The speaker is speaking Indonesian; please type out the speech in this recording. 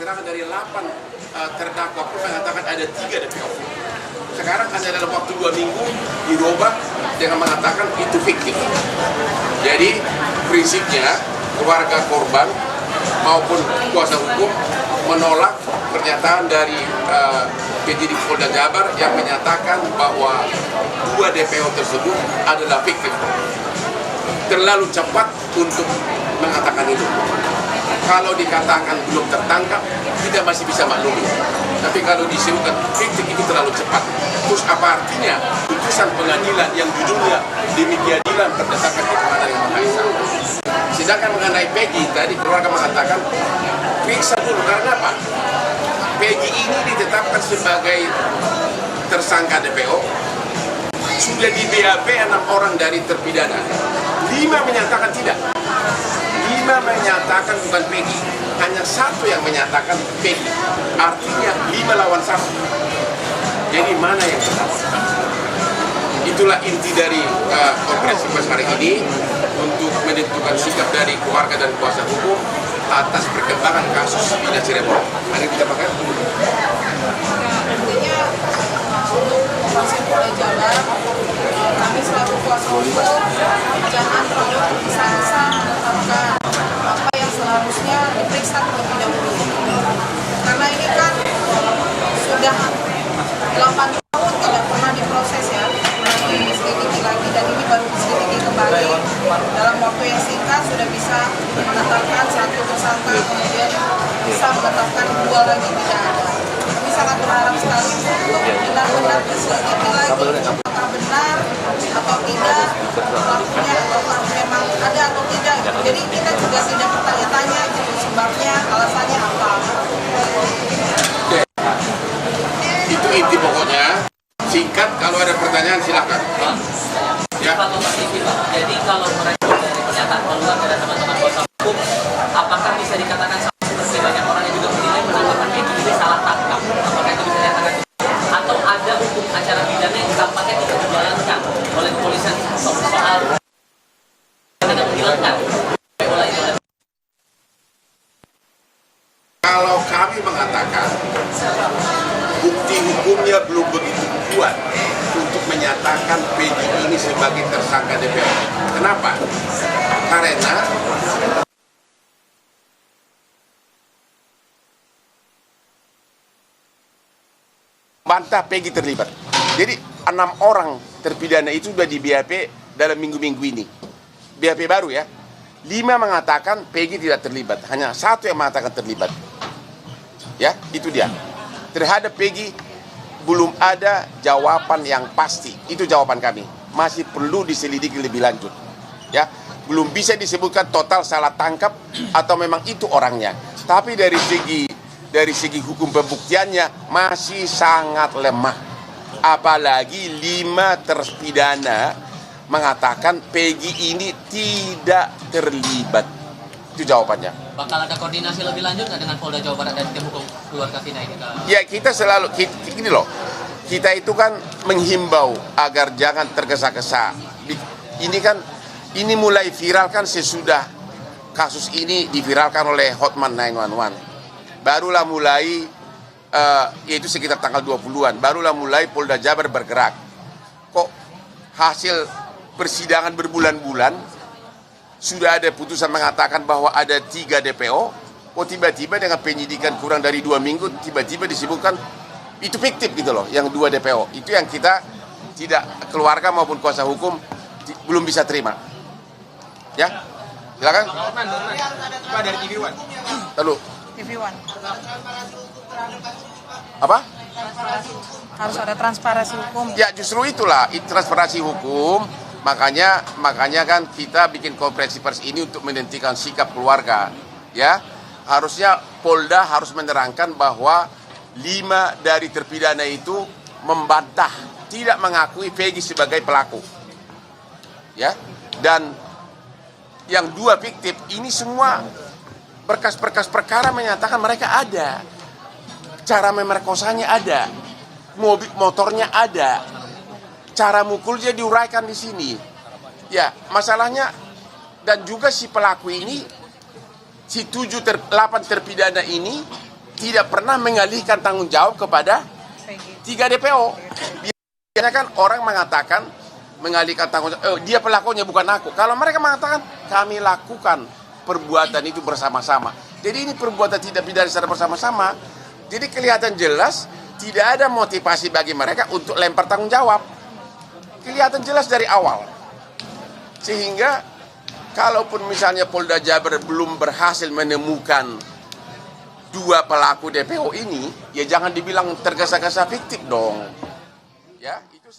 keterangan dari 8 terdakwa pun mengatakan ada 3 DPO. Sekarang hanya dalam waktu 2 minggu dirubah dengan mengatakan itu fiktif. Jadi prinsipnya keluarga korban maupun kuasa hukum menolak pernyataan dari penyidik Polda Jabar yang menyatakan bahwa 2 DPO tersebut adalah fiktif. Terlalu cepat untuk mengatakan itu. Kalau dikatakan belum tertangkap, kita masih bisa maklumi. Tapi kalau disebutkan fiktif itu terlalu cepat. Terus apa artinya putusan pengadilan yang judulnya demikian berdasarkan keterangan yang Maha Esa. Sedangkan mengenai Peggy tadi keluarga mengatakan periksa dulu karena apa? Peggy ini ditetapkan sebagai tersangka DPO. Sudah di BAP 6 orang dari terpidana. 5 menyatakan tidak. 5 menyatakan bukan Peggy. Hanya 1 yang menyatakan Peggy. Artinya 5 lawan 1. Jadi mana yang benar? Itulah inti dari konferensi pers hari ini untuk menentukan sikap dari keluarga dan kuasa hukum atas perkembangan kasus Ina Cirebon. Mari kita makan. Intinya untuk pasien Polda Jabar, kami selaku kuasa hukum jangan terlalu tergesa-gesa menetapkan apa yang seharusnya diperiksa terlebih dahulu. Karena ini kan sudah 8 tahun tidak pernah diproses ya, diselidiki lagi, dan ini baru diselidiki kembali dalam waktu yang singkat sudah bisa menetapkan 1 tersangka, kemudian bisa menetapkan 2 lagi tidak ada. Kami sangat berharap sekali untuk benar-benar diselidiki lagi apakah benar atau tidak pelakunya, apakah memang ada atau tidak. Jadi kita juga tidak bertanya-tanya gitu, sebabnya, alasannya apa. Itu inti pokoknya. Singkat, kalau ada pertanyaan silakan. Ya. Jadi kalau mereka dari pernyataan keluarga dan teman-teman kuasa hukum, apakah bisa dikatakan seperti banyak orang yang juga menilai penangkapan ini salah tangkap? Apakah itu bisa dikatakan? Atau ada hukum acara pidana yang tampaknya tidak dijalankan oleh kepolisian soal dengan menghilangkan? Kalau kami mengatakan bukti hukumnya belum begitu kuat untuk menyatakan Peggy ini sebagai tersangka DPO. Kenapa? Karena bantah Peggy terlibat. Jadi 6 orang terpidana itu sudah di BAP dalam minggu-minggu ini. BAP baru ya. 5 mengatakan Peggy tidak terlibat, hanya 1 yang mengatakan terlibat. Ya, itu dia. Terhadap Peggy belum ada jawaban yang pasti. Itu jawaban kami. Masih perlu diselidiki lebih lanjut. Ya, belum bisa disebutkan total salah tangkap atau memang itu orangnya. Tapi dari segi hukum pembuktiannya masih sangat lemah. Apalagi 5 terpidana mengatakan Peggy ini tidak terlibat. Itu jawabannya. Bakal ada koordinasi lebih lanjut nggak dengan Polda Jawa Barat dan tim hukum keluarga Vina ini? Ya, kita selalu gini loh. Kita itu kan menghimbau agar jangan tergesa-gesa. Ini mulai viral kan sesudah kasus ini diviralkan oleh Hotman 911. Barulah mulai yaitu sekitar tanggal 20-an, barulah mulai Polda Jabar bergerak. Kok hasil persidangan berbulan-bulan sudah ada putusan mengatakan bahwa ada 3 DPO, kok tiba-tiba dengan penyidikan kurang dari 2 minggu tiba-tiba disebutkan itu fiktif gitu loh, yang 2 DPO. Itu yang kita tidak, keluarga maupun kuasa hukum belum bisa terima. Ya, silakan. Pak dari TV One. Lalu TV One. apa? Harus ada transparansi hukum. Ya justru itulah transparansi hukum. Makanya kan kita bikin konferensi pers ini untuk menentukan sikap keluarga. Ya, harusnya Polda harus menerangkan bahwa 5 dari terpidana itu membantah, tidak mengakui Peggy sebagai pelaku. Ya, dan yang 2 fiktif ini semua berkas-berkas perkara menyatakan mereka ada, cara memerkosanya ada, motornya ada, cara mukulnya diuraikan di sini. Ya, masalahnya dan juga si pelaku ini, si 8 terpidana ini tidak pernah mengalihkan tanggung jawab kepada 3 DPO. Biasanya kan orang mengatakan mengalihkan tanggung jawab, dia pelakunya bukan aku. Kalau mereka mengatakan kami lakukan perbuatan itu bersama-sama. Jadi ini perbuatan tidak pidana secara bersama-sama. Jadi kelihatan jelas tidak ada motivasi bagi mereka untuk lempar tanggung jawab. Kelihatan jelas dari awal. Sehingga kalaupun misalnya Polda Jabar belum berhasil menemukan 2 pelaku DPO ini, ya jangan dibilang tergesa-gesa fiktif dong. Ya, itu